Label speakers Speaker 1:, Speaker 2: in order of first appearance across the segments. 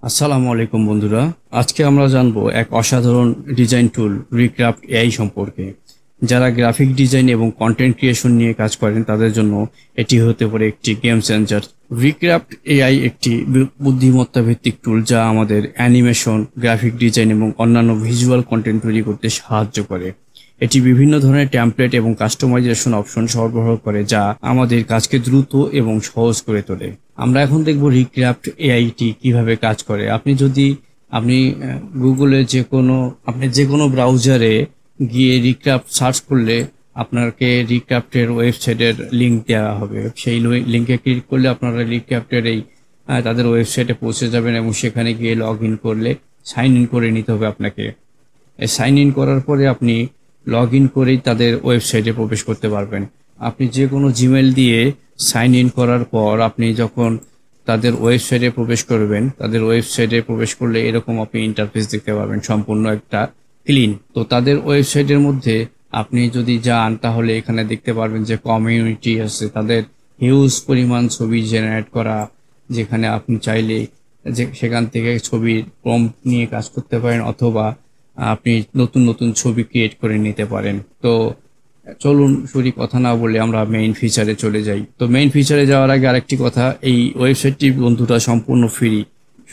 Speaker 1: আসসালামু আলাইকুম বন্ধুরা। আজকে আমরা জানবো এক অসাধারণ ডিজাইন টুল রিক্রাফট এআই সম্পর্কে। যারা গ্রাফিক ডিজাইন এবং কন্টেন্ট ক্রিয়েশন নিয়ে কাজ করেন তাদের জন্য এটি হতে পারে একটি গেম চেঞ্জার। রিক্রাফট এআই একটি বুদ্ধিমত্তা ভিত্তিক টুল যা আমাদের অ্যানিমেশন, গ্রাফিক ডিজাইন এবং অন্যান্য ভিজুয়াল কন্টেন্ট তৈরি করতে সাহায্য করে। এটি বিভিন্ন ধরনের টেমপ্লেট এবং কাস্টমাইজেশন অপশন সরবরাহ করে যা আমাদের কাজকে দ্রুত এবং সহজ করে তোলে। আমরা এখন দেখব রিক্রাফট এআইটি কিভাবে কাজ করে। আপনি গুগলে যে কোনো ব্রাউজারে গিয়ে রিক্রাফট সার্চ করলে আপনাকে রিক্রাফটের ওয়েবসাইটের লিঙ্ক দেওয়া হবে। সেই লিঙ্কে ক্লিক করলে আপনারা রিক্রাফটের তাদের ওয়েবসাইটে পৌঁছে যাবেন এবং সেখানে গিয়ে লগ ইন করলে সাইন ইন করে নিতে হবে আপনাকে। সাইন ইন করার পরে আপনি লগ ইন করেই তাদের ওয়েবসাইটে প্রবেশ করতে পারবেন। আপনি যে কোনো জিমেল দিয়ে সাইন ইন করার পর আপনি যখন তাদের ওয়েবসাইটে প্রবেশ করবেন, তাদের ওয়েবসাইটে প্রবেশ করলে এরকম আপনি ইন্টারফেস দেখতে পারবেন, সম্পূর্ণ একটা ক্লিন। তো তাদের ওয়েবসাইটের মধ্যে আপনি যদি যান তাহলে এখানে দেখতে পারবেন যে কমিউনিটি আছে, তাদের হিউজ পরিমাণ ছবি জেনারেট করা, যেখানে আপনি চাইলে যে সেখান থেকে ছবির প্রম্পট নিয়ে কাজ করতে পারেন অথবা আপনি নতুন নতুন ছবি ক্রিয়েট করে নিতে পারেন। তো চলুন কথা না বলে আমরা মেইন ফিচারে চলে যাই। তো মেইন ফিচারে যাওয়ার আগে আরেকটি কথা, এই ওয়েবসাইটটি বন্ধুরা সম্পূর্ণ ফ্রি।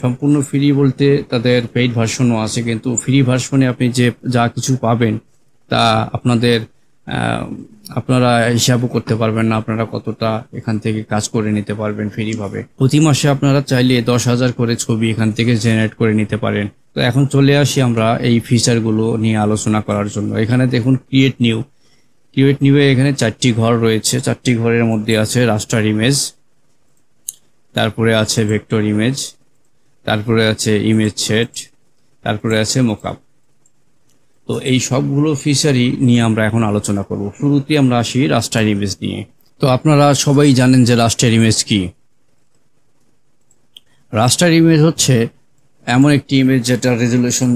Speaker 1: সম্পূর্ণ ফ্রি বলতে তাদের পেইড ভার্সনও আছে, কিন্তু ফ্রি ভার্সনে আপনি যা কিছু পাবেন তা আপনারা হিসাবও করতে পারবেন না, আপনারা কতটা এখান থেকে কাজ করে নিতে পারবেন ফ্রিভাবে। প্রতি মাসে আপনারা চাইলে 10,000 করে ছবি এখান থেকে জেনারেট করে নিতে পারেন। তো এখন চলে আসি আমরা এই ফিচারগুলো নিয়ে আলোচনা করার জন্য। এখানে দেখুন ক্রিয়েট নিউ এখানে 4টি ঘর রয়েছে। 4টি ঘরের মধ্যে আছে রাস্টার ইমেজ, তারপরে আছে ভেক্টর ইমেজ, তারপরে আছে ইমেজ সেট, তারপরে আছে মোকআপ। তো এই সবগুলো ফিচারই নিয়ে আমরা এখন আলোচনা করব। শুরুতেই আমরা আসি রাস্টার ইমেজ নিয়ে। তো আপনারা সবাই জানেন যে রাস্টার ইমেজ কি। রাস্টার ইমেজ হচ্ছে এমন একটি ইমেজ যেটা রেজুলেশন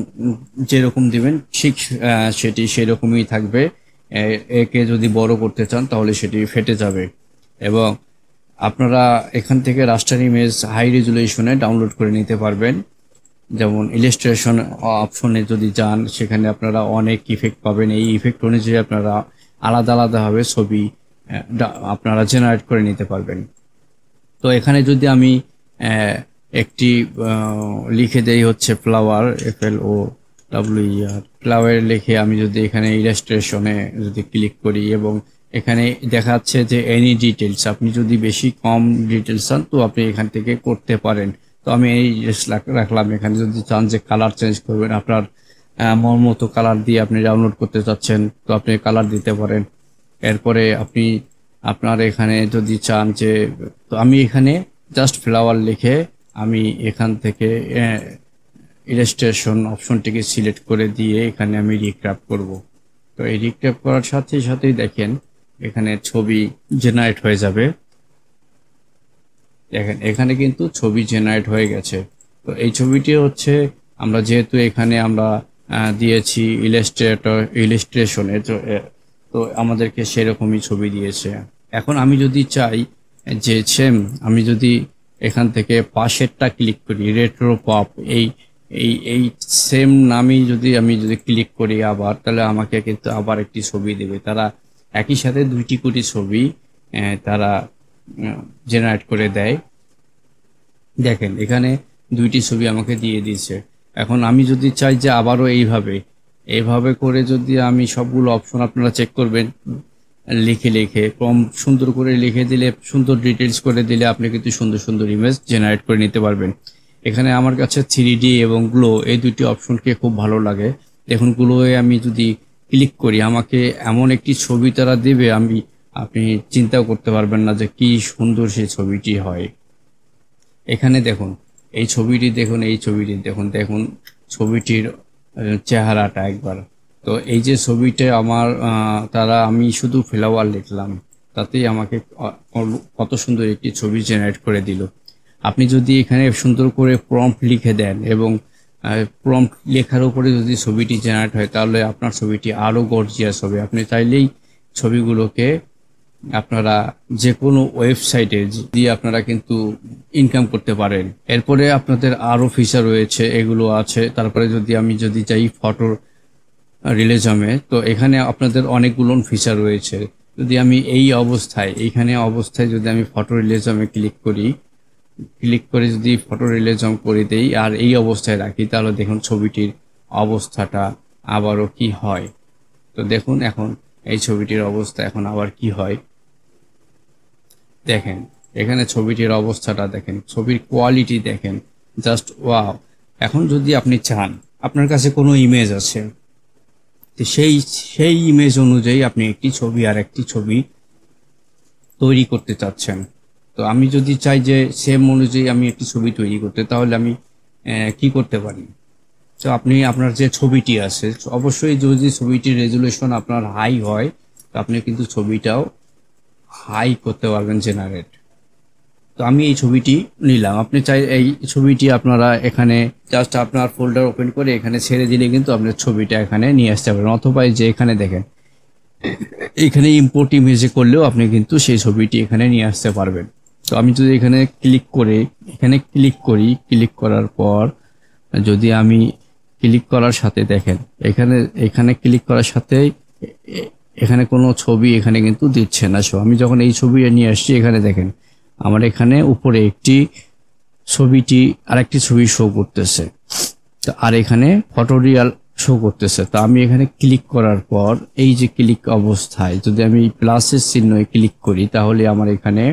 Speaker 1: যেরকম দিবেন ঠিক সেটি সেরকমই থাকবে। একে যদি বড় করতে চান তাহলে সেটি ফেটে যাবে। এবং আপনারা এখান থেকে রাস্টার ইমেজ হাই রেজুলেশনে ডাউনলোড করে নিতে পারবেন। যেমন ইলাস্ট্রেশন অপশনে যদি যান সেখানে আপনারা অনেক ইফেক্ট পাবেন। এই ইফেক্ট অনুযায়ী আপনারা আলাদাভাবে ছবি আপনারা জেনারেট করে নিতে পারবেন। তো এখানে যদি আমি একটি লিখে দেই হচ্ছে ফ্লাওয়ার, FLOWER, ফ্লাওয়ার লিখে আমি যদি এখানে ইলাস্ট্রেশনে যদি ক্লিক করি এবং এখানে দেখাচ্ছে যে এনি ডিটেলস, আপনি যদি বেশি কম ডিটেলস চান তো আপনি এখান থেকে করতে পারেন। তো আমি এই রাখলাম। এখানে যদি চান যে কালার চেঞ্জ করবেন, আপনার মন মতো কালার দিয়ে আপনি ডাউনলোড করতে চাচ্ছেন তো আপনি কালার দিতে পারেন। এরপরে আপনার এখানে যদি চান যে, তো আমি এখানে জাস্ট ফ্লাওয়ার লিখে আমি এখান থেকে ইলাস্ট্রেশন অপশনটিকে সিলেক্ট করে দিয়ে এখানে আমি রিক্রাফট করব। তো এই রিক্রাফট করার সাথেই দেখেন এখানে ছবি জেনারেট হয়ে যাবে। দেখেন এখানে কিন্তু ছবি জেনারেট হয়ে গেছে। তো এই ছবিটি হচ্ছে আমরা যেহেতু এখানে আমরা দিয়েছি ইলাস্ট্রেশনে, তো আমাদেরকে সেরকমই ছবি দিয়েছে। এখন আমি যদি চাই যে সেম, আমি যদি এখান থেকে পাশেরটা ক্লিক করি রেট্রো পপ, এই সেম নামই আমি যদি ক্লিক করি আবার, তাহলে আমাকে কিন্তু আবার একটি ছবি দেবে। তারা একই সাথে 2টি কোটি ছবি তারা জেনারেট করে দেয়। দেখেন এখানে 2টি ছবি আমাকে দিয়ে দিয়েছে। এখন আমি যদি চাই যে আবারও এইভাবে করে যদি আমি সবগুলো অপশন আপনারা চেক করবেন, লিখে কম সুন্দর করে লিখে দিলে, সুন্দর ডিটেলস করে দিলে আপনি কিন্তু সুন্দর সুন্দর ইমেজ জেনারেট করে নিতে পারবেন। এখানে আমার কাছে 3D এবং গ্লো এই 2টি অপশনকে খুব ভালো লাগে। দেখুন গ্লোয়ে আমি যদি ক্লিক করি আমাকে এমন একটি ছবি তারা দেবে, আপনি চিন্তাও করতে পারবেন না যে কি সুন্দর সেই ছবিটি হয়। এখানে দেখুন এই ছবিটি দেখুন ছবিটির চেহারাটা একবার। তো এই যে ছবিটা আমি শুধু ফ্লাওয়ার লিখলাম, তাতেই আমাকে কত সুন্দর একটি ছবি জেনারেট করে দিল। আপনি যদি এখানে সুন্দর করে প্রম্পট লিখে দেন এবং প্রম্পট লেখার উপরে যদি ছবিটি জেনারেট হয় তাহলে আপনার ছবিটি আরো গর্জিয়াস হবে। আপনি চাইলেই ছবিগুলোকে আপনারা যে কোনো ওয়েবসাইটে দিয়ে আপনারা কিন্তু ইনকাম করতে পারেন। এরপরে আপনাদের আরো ফিচার রয়েছে, এগুলো আছে। তারপরে যদি চাই ফটো রিলেজমে, তো এখানে আপনাদের অনেকগুলো ফিচার রয়েছে। যদি আমি এইখানে অবস্থায় যদি আমি ফটো রিলেজমে ক্লিক করে যদি ফটো রিলেজম করে দেই আর এই অবস্থায় রাখি, তাহলে দেখুন ছবিটির অবস্থাটা আবারও কি হয়। তো দেখুন এখন এই ছবিটির অবস্থা এখন আবার কি হয় দেখেন। এখানে ছবিটির অবস্থাটা দেখেন, ছবির কোয়ালিটি দেখেন, জাস্ট ওয়াও। এখন যদি আপনি চান, আপনার কাছে কোনো ইমেজ আছে, তো সেই ইমেজ অনুযায়ী আপনি একটি ছবি তৈরি করতে চাচ্ছেন। তো আমি যদি চাই যে সেম অনুযায়ী আমি একটি ছবি তৈরি করতে, তাহলে আমি কি করতে পারি? তো আপনি আপনার যে ছবিটি আছে, অবশ্যই যদি ছবিটির রেজুলেশন আপনার হাই হয়, তো আপনি কিন্তু ছবিটাও হাই করতে পারবেন জেনারেট। তো আমি এই ছবিটি নিলাম। আপনি চাই এই ছবিটি আপনারা এখানে জাস্ট আপনার ফোল্ডার ওপেন করে এখানে ছেড়ে দিলে কিন্তু আপনার ছবিটা এখানে নিয়ে আসতে পারেন। অথবা এই যে এখানে দেখেন, এখানে ইম্পোর্ট ইমেজে করলেও আপনি কিন্তু সেই ছবিটি এখানে নিয়ে আসতে পারবেন। তো আমি যদি এখানে ক্লিক করার পর যদি আমি ক্লিক করার সাথে দেখেন, এখানে ক্লিক করার সাথে এখানে কোনো ছবি এখানে কিন্তু দিচ্ছে না। সো আমি যখন এই ছবি নিয়ে আসছি, এখানে দেখেন আমার এখানে উপরে আরেকটি ছবি শো করতেছে, তো আর এখানে ফটোরিয়াল শো করতেছে। তো আমি এখানে ক্লিক করার পর এই যে ক্লিক অবস্থায় যদি আমি প্লাসের চিহ্নে ক্লিক করি, তাহলে আমার এখানে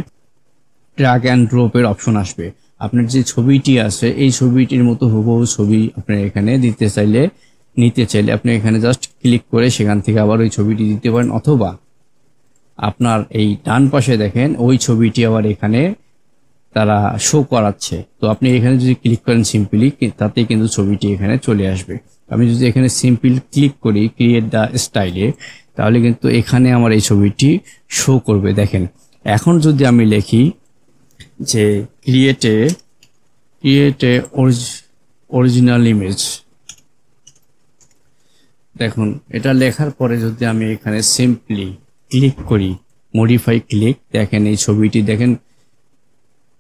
Speaker 1: ড্র্যাগ অ্যান্ড ড্রপের অপশন আসবে। আপনার যে ছবিটি আছে এই ছবিটির মতো হুবহু ছবি আপনার এখানে নিতে চাইলে আপনি এখানে জাস্ট ক্লিক করে সেখান থেকে আবার ওই ছবিটি দিতে পারেন। অথবা আপনার এই ডান পাশে দেখেন ওই ছবিটি আবার এখানে তারা শো করাচ্ছে। তো আপনি এখানে যদি ক্লিক করেন সিম্পলি, তাতেই কিন্তু ছবিটি এখানে চলে আসবে। আমি যদি এখানে সিম্পল ক্লিক করি ক্রিয়েট দ্য স্টাইলে, তাহলে কিন্তু এখানে আমার এই ছবিটি শো করবে। দেখেন এখন যদি আমি লিখি যে ক্রিয়েট এ অরিজিনাল ইমেজ, দেখুন এটা লেখার পরে যদি আমি এখানে সিম্পলি ক্লিক করি মডিফাই ক্লিক, দেখেন এই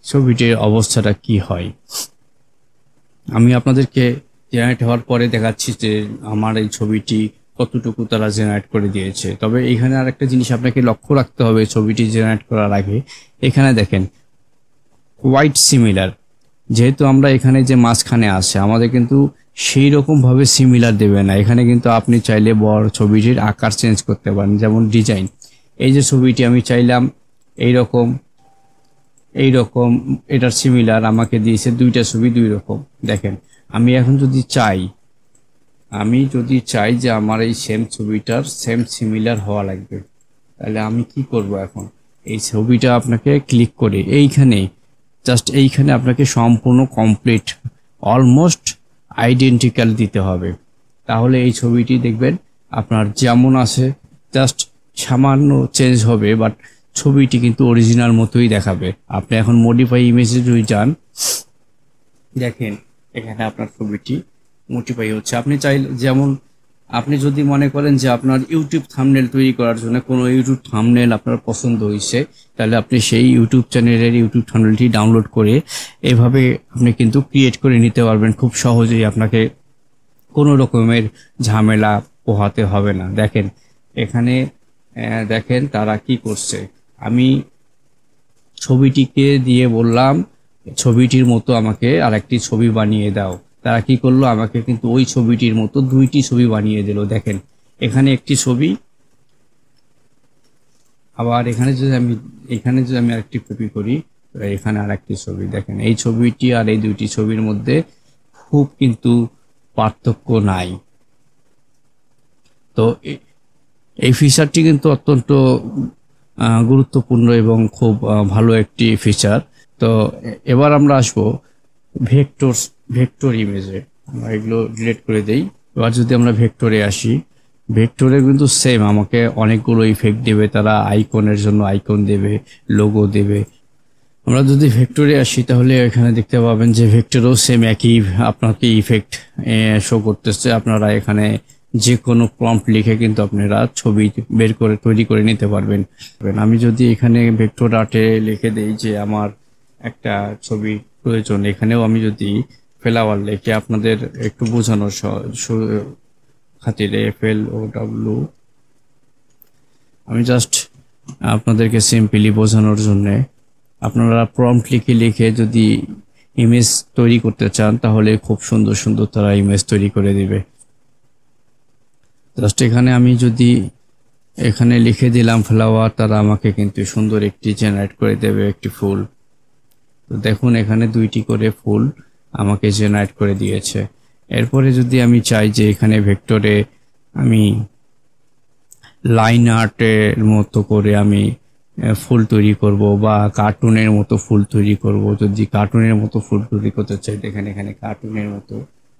Speaker 1: ছবিটির অবস্থাটা কি হয়। আমি আপনাদেরকে জেনারেট হওয়ার পরে দেখাচ্ছি যে আমার এই ছবিটি কতটুকু তারা জেনারেট করে দিয়েছে। তবে এখানে আরেকটা জিনিস আপনাকে লক্ষ্য রাখতে হবে ছবিটি জেনারেট করার আগে। এখানে দেখেন কোয়াইট সিমিলার, যেহেতু আমরা এখানে যে মাঝখানে আছে আমাদের কিন্তু সেই রকম ভাবে সিমিলার দেবে না। এখানে কিন্তু আপনি চাইলে ছবিটির আকার চেঞ্জ করতে পারেন, যেমন ডিজাইন। এই যে ছবিটি আমি চাইলাম এইরকম এটার সিমিলার আমাকে দিয়েছে, দুইটা ছবি দুই রকম। দেখেন আমি এখন যদি চাই যে আমার এই সেম ছবিটার সেম সিমিলার হওয়া লাগবে, তাহলে আমি কি করব? এখন এই ছবিটা আপনাকে ক্লিক করে এইখানে আপনাকে সম্পূর্ণ কমপ্লিট অলমোস্ট আইডেন্টিক্যাল দিতে হবে। তাহলে এই ছবিটি দেখবেন আপনার যেমন আছে জাস্ট সামান্য চেঞ্জ হবে, বাট ছবিটি কিন্তু অরিজিনাল মতোই দেখাবে। আপনি এখন মডিফাই ইমেজে যদি যান, দেখেন এখানে আপনার ছবিটি মডিফাই হচ্ছে। আপনি যদি মনে করেন যে আপনার ইউটিউব থাম্বনেল তৈরি করার জন্য কোনো ইউটিউব থাম্বনেল আপনার পছন্দ হয়েছে, তাহলে আপনি সেই ইউটিউব চ্যানেলের ইউটিউব থাম্বনেলটি ডাউনলোড করে এভাবে আপনি কিন্তু ক্রিয়েট করে নিতে পারবেন খুব সহজেই। আপনাকে কোনো রকমের ঝামেলা পোহাতে হবে না। দেখেন এখানে দেখেন তারা কি করছে। আমি ছবিটিকে দিয়ে বললাম ছবিটির মতো আমাকে আরেকটি ছবি বানিয়ে দাও, তারা কি করলো? আমাকে কিন্তু ওই ছবিটির মতো দুইটি ছবি বানিয়ে দিল। দেখেন এখানে একটি ছবি, আবার এখানে যদি আমি আরেকটি কপি করি, এখানে আরেকটি ছবি। দেখেন এই ছবিটি আর এই দুইটি ছবির মধ্যে খুব কিন্তু পার্থক্য নাই। তো এই ফিচারটি কিন্তু অত্যন্ত গুরুত্বপূর্ণ এবং খুব ভালো একটি ফিচার। তো এবার আমরা আসবো ভেক্টর ইমেজে। আমরা এগুলো ডিলিট করে দেই। এবার যদি আমরা ভেক্টরে আসি, ভেক্টরে কিন্তু সেম আমাকে অনেকগুলো ইফেক্ট দেবে তারা। আইকনের জন্য আইকন দেবে, লোগো দেবে। আমরা যদি ভেক্টরে আসি তাহলে এখানে দেখতে পাবেন যে ভেক্টরেও সেম একই আপনাকে ইফেক্ট শো করতেছে। আপনারা এখানে যে কোনো প্রম্পট লিখে কিন্তু আপনারা ছবি বের করে তৈরি করে নিতে পারবেন। আমি যদি এখানে ভেক্টর আর্টে লিখে দেই যে আমার একটা ছবি প্রয়োজন, এখানেও আমি যদি ফ্লাওয়ার লিখে আপনাদের একটু বোঝানোর খাতিরে FLOW, আমি জাস্ট আপনাদেরকে সিম্পলি বোঝানোর জন্যে, আপনারা প্রম্পট লিখে যদি ইমেজ তৈরি করতে চান তাহলে খুব সুন্দর সুন্দর তারা ইমেজ তৈরি করে দিবে। জাস্ট এখানে আমি যদি এখানে লিখে দিলাম ফ্লাওয়ার, তারা আমাকে কিন্তু সুন্দর একটি জেনারেট করে দেবে একটি ফুল। তো দেখুন এখানে 2টি করে ফুল আমাকে জেনারেট করে দিয়েছে। এরপরে যদি আমি চাই যে এখানে ভেক্টরে আমি লাইন আর্টের মতো করে আমি ফুল তৈরি করব বা কার্টুনের মতো ফুল তৈরি করব, যদি কার্টুনের মতো ফুল তৈরি করতে চাই দেখেন এখানে কার্টুনের মতো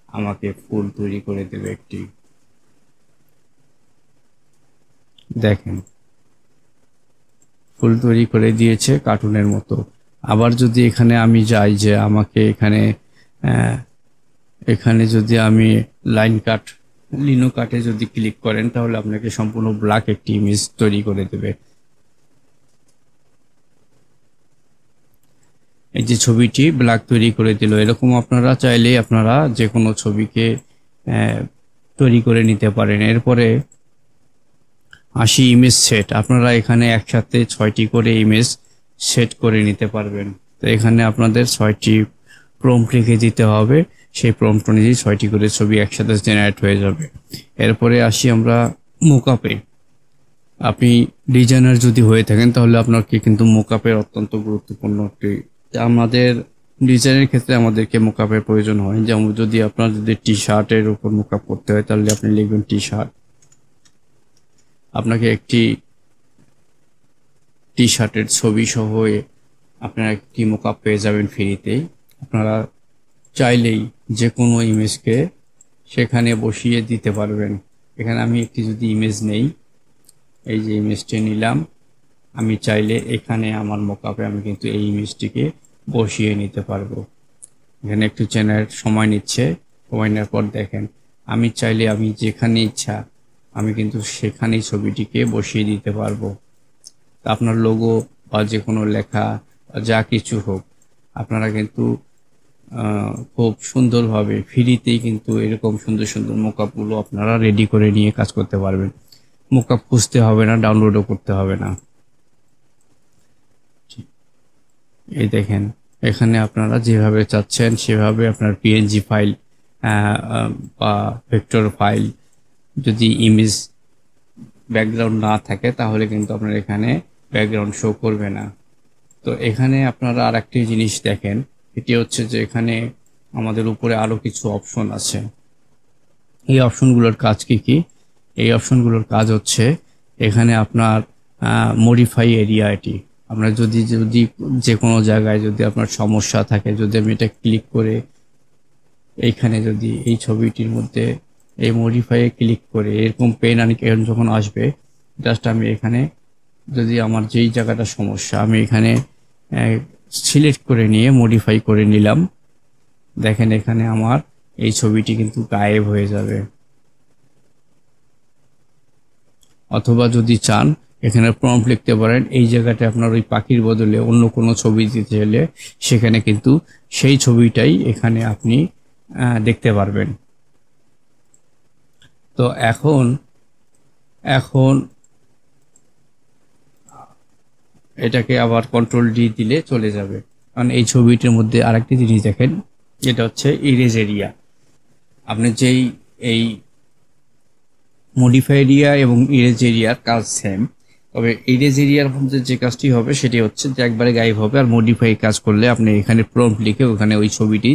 Speaker 1: আমাকে ফুল তৈরি করে দেবে একটি, দেখেন ফুল তৈরি করে দিয়েছে কার্টুনের মতো। আবার যদি এখানে আমি যাই যে আমাকে এখানে যদি আমি লিনো কাটে যদি ক্লিক করেন তাহলে আপনাকে সম্পূর্ণ ব্ল্যাক একটি ইমেজ তৈরি করে দেবে। এই যে ছবিটি ব্ল্যাক তৈরি করে দিল। এরকম আপনারা চাইলেই আপনারা যে কোনো ছবিকে তৈরি করে নিতে পারেন। এরপরে আসি ইমেজ সেট। আপনারা এখানে একসাথে 6টি করে ইমেজ সেট করে নিতে পারবেন। তো এখানে আপনাদের 6টি প্রম্পট লিখে দিতে হবে, সেই প্রম্পট অনুযায়ী 6টি করে ছবি একসাথে জেনারেট হয়ে যাবে। এরপরে আসি আমরা মোকআপে। আপনি ডিজাইনার যদি হয়ে থাকেন তাহলে আপনাকে কিন্তু মোকআপের অত্যন্ত গুরুত্বপূর্ণ একটি, আমাদের ডিজাইনের ক্ষেত্রে আমাদেরকে মোকআপের প্রয়োজন হয়। যেমন যদি আপনার টি শার্টের উপর মোকআপ করতে হয় তাহলে আপনি লিখবেন টি শার্ট, আপনাকে একটি টি শার্টের ছবি সহ আপনারা একটি মোকআপ পেয়ে যাবেন ফ্রিতেই। আপনারা চাইলেই যে কোনো ইমেজকে সেখানে বসিয়ে দিতে পারবেন। এখানে আমি একটি যদি ইমেজ নেই, এই যে ইমেজটি নিলাম, আমি চাইলে এখানে আমার মোকআপে আমি কিন্তু এই ইমেজটিকে বসিয়ে নিতে পারবো। এখানে একটু জেনারেট সময় নিচ্ছে, সময় নেওয়ার পর দেখেন আমি চাইলে আমি যেখানে ইচ্ছা আমি কিন্তু সেখানেই ছবিটিকে বসিয়ে দিতে পারবো। আপনার লোগো বা যে কোনো লেখা যা কিছু হোক আপনারা কিন্তু খুব সুন্দরভাবে ফ্রিতেই কিন্তু এরকম সুন্দর সুন্দর মোকআপগুলো আপনারা রেডি করে নিয়ে কাজ করতে পারবেন। মোকআপ খুঁজতে হবে না, ডাউনলোডও করতে হবে না। এই দেখেন এখানে আপনারা যেভাবে চাচ্ছেন সেভাবে আপনার PNG ফাইল বা ভেক্টর ফাইল, যদি ইমেজ ব্যাকগ্রাউন্ড না থাকে তাহলে কিন্তু আপনার এখানে ব্যাকগ্রাউন্ড শো করবে না। তো এখানে আপনারা আরেকটি জিনিস দেখেন, এটি হচ্ছে যে এখানে আমাদের উপরে আরো কিছু অপশন আছে। এই অপশনগুলোর কাজ কি? এই অপশনগুলোর কাজ হচ্ছে এখানে আপনার মডিফাই এরিয়া। এটি আপনার যদি যে কোনো জায়গায় যদি আপনার সমস্যা থাকে, যদি আমি এটা ক্লিক করে এইখানে যদি এই ছবিটির মধ্যে এই মডিফাইয়ে ক্লিক করে এরকম পেন আইকন যখন আসবে, জাস্ট আমি এখানে যদি আমার যেই জায়গাটা সমস্যা আমি এখানে সিলেক্ট করে নিয়ে মডিফাই করে নিলাম, দেখেন এখানে আমার এই ছবিটি কিন্তু গায়েব হয়ে যাবে। অথবা যদি চান এখানে প্রম্পট লিখতে পারেন, এই জায়গাটা আপনার ওই পাখির বদলে অন্য কোনো ছবি দিতে হলে সেখানে কিন্তু সেই ছবিটাই এখানে আপনি দেখতে পারবেন। তো এখন এটাকে আবার কন্ট্রোল D দিলে চলে যাবে। কারণ এই ছবিটির মধ্যে আরেকটি জিনিস দেখেন, এটা হচ্ছে ইরেজ এরিয়া। আপনি যেই এই মডিফাই এরিয়া এবং ইরেজ এরিয়ার কাজ সেম, তবে ইরেজ এরিয়ার মধ্যে যে কাজটি হবে সেটি হচ্ছে যে একবারে গায়েব হবে, আর মডিফাই কাজ করলে আপনি এখানে প্রম্পট লিখে ওখানে ওই ছবিটি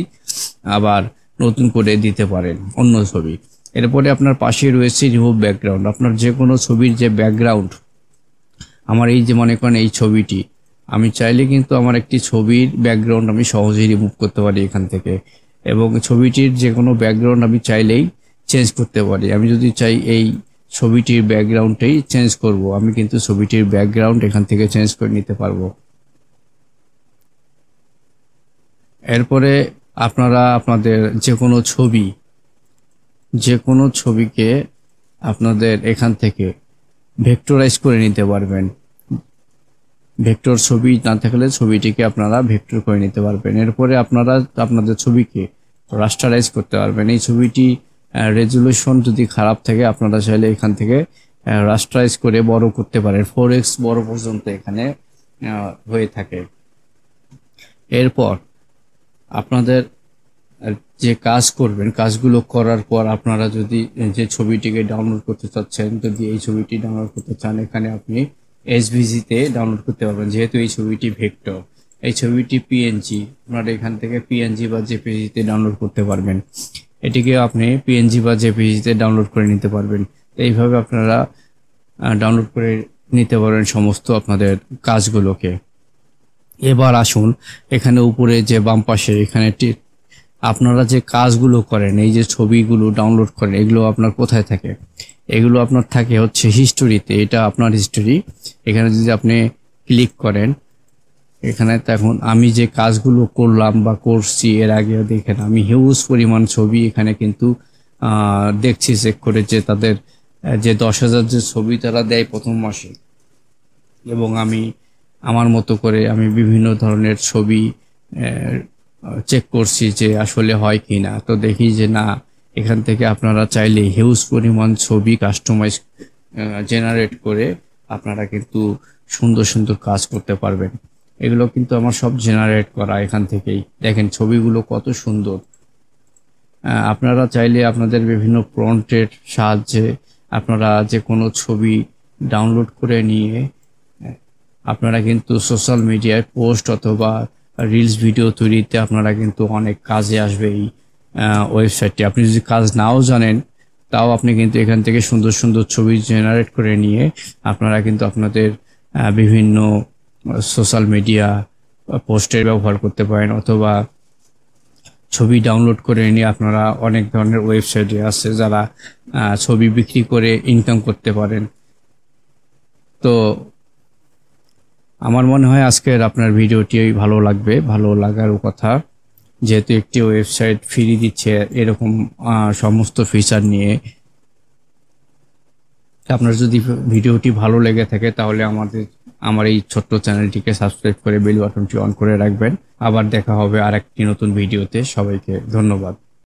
Speaker 1: আবার নতুন করে দিতে পারেন, অন্য ছবি। এরপরে আপনার পাশে রয়েছে রিমুভ ব্যাকগ্রাউন্ড। আপনার যে কোনো ছবির যে ব্যাকগ্রাউন্ড, আমার এই যে মনে করেন এই ছবিটি, আমি চাইলে কিন্তু আমার একটি ছবির ব্যাকগ্রাউন্ড আমি সহজেই রিমুভ করতে পারি এখান থেকে, এবং ছবিটির যে কোনো ব্যাকগ্রাউন্ড আমি চাইলেই চেঞ্জ করতে পারি। আমি যদি চাই এই ছবিটির ব্যাকগ্রাউন্ডটাই চেঞ্জ করব, আমি কিন্তু ছবিটির ব্যাকগ্রাউন্ড এখান থেকে চেঞ্জ করে নিতে পারবো। এরপরে আপনারা আপনাদের যে কোনো ছবিকে আপনাদের এখান থেকে ভেক্টরাইজ করে নিতে পারবেন। ভেক্টর ছবি না থাকলে ছবিটিকে আপনারা ভেক্টর করে নিতে পারবেন। এরপরে আপনারা আপনাদের ছবিকে রাস্টারাইজ করতে পারবেন। এই ছবিটি রেজুলেশন যদি খারাপ থাকে আপনারা চাইলে এখান থেকে রাস্টারাইজ করে বড় করতে পারেন, 4x বড় পর্যন্ত এখানে হয়ে থাকে। এরপর আপনাদের যে কাজ করবেন, কাজগুলো করার পর আপনারা যদি যে ছবিটিকে ডাউনলোড করতে চাচ্ছেন, যদি এই ছবিটি ডাউনলোড করতে চান, এখানে আপনি এসভিজি-তে ডাউনলোড করতে পারবেন। যেহেতু এই ছবিটি ভেক্টর, এই ছবিটি পিএনজি, আপনারা এখান থেকে পিএনজি বা জেপিজি-তে ডাউনলোড করতে পারবেন। এটিকে আপনি পিএনজি বা জেপিজি-তে ডাউনলোড করে নিতে পারবেন। এইভাবে আপনারা ডাউনলোড করে নিতে পারবেন সমস্ত আপনাদের কাজগুলোকে। এবার আসুন এখানে উপরে যে বাম পাশে এখানে আপনারা যে কাজগুলো করেন, এই যে ছবিগুলো ডাউনলোড করেন, এগুলো আপনার কোথায় থাকে? এগুলো আপনার থাকে হচ্ছে হিস্টোরিতে। এটা আপনার হিস্টোরি। এখানে যদি আপনি ক্লিক করেন, এখানে দেখুন আমি যে কাজগুলো করলাম বা করছি এর আগে, দেখেন আমি হিউজ পরিমাণ ছবি এখানে কিন্তু দেখছি চেক করে যে তাদের যে 10,000 যে ছবি তারা দেয় প্রথম মাসে, এবং আমি আমার মতো করে আমি বিভিন্ন ধরনের ছবি চেক করছি যে আসলে হয় কি না। তো দেখি যে না, এখান থেকে আপনারা চাইলে হিউজ পরিমাণ ছবি কাস্টমাইজ জেনারেট করে আপনারা কিন্তু সুন্দর সুন্দর কাজ করতে পারবেন। এগুলো কিন্তু আমার সব জেনারেট করা এখান থেকেই। দেখেন ছবিগুলো কত সুন্দর। আপনারা চাইলে আপনাদের বিভিন্ন প্রম্পটের সাহায্যে আপনারা যে কোনো ছবি ডাউনলোড করে নিয়ে আপনারা কিন্তু সোশ্যাল মিডিয়ায় পোস্ট অথবা রিলস ভিডিও তৈরিতে আপনারা কিন্তু অনেক কাজে আসবে এই ওয়েবসাইটটি। আপনি যদি কাজ নাও জানেন তাও আপনি কিন্তু এখান থেকে সুন্দর সুন্দর ছবি জেনারেট করে নিয়ে আপনারা কিন্তু আপনাদের বিভিন্ন সোশ্যাল মিডিয়া পোস্টের ব্যবহার করতে পারেন, অথবা ছবি ডাউনলোড করে নিয়ে আপনারা অনেক ধরনের ওয়েবসাইটে আছে যারা ছবি বিক্রি করে ইনকাম করতে পারেন। তো আমার মনে হয় আজকের আপনার ভিডিওটি ভালো লাগবে, ভালো লাগারও কথা, যেহেতু একটি ওয়েবসাইট ফ্রি দিচ্ছে এরকম সমস্ত ফিচার নিয়ে। আপনার যদি ভিডিওটি ভালো লেগে থাকে তাহলে আমার এই ছোট্ট চ্যানেলটিকে সাবস্ক্রাইব করে বেল বাটনটি অন করে রাখবেন। আবার দেখা হবে আরেকটি নতুন ভিডিওতে। সবাইকে ধন্যবাদ।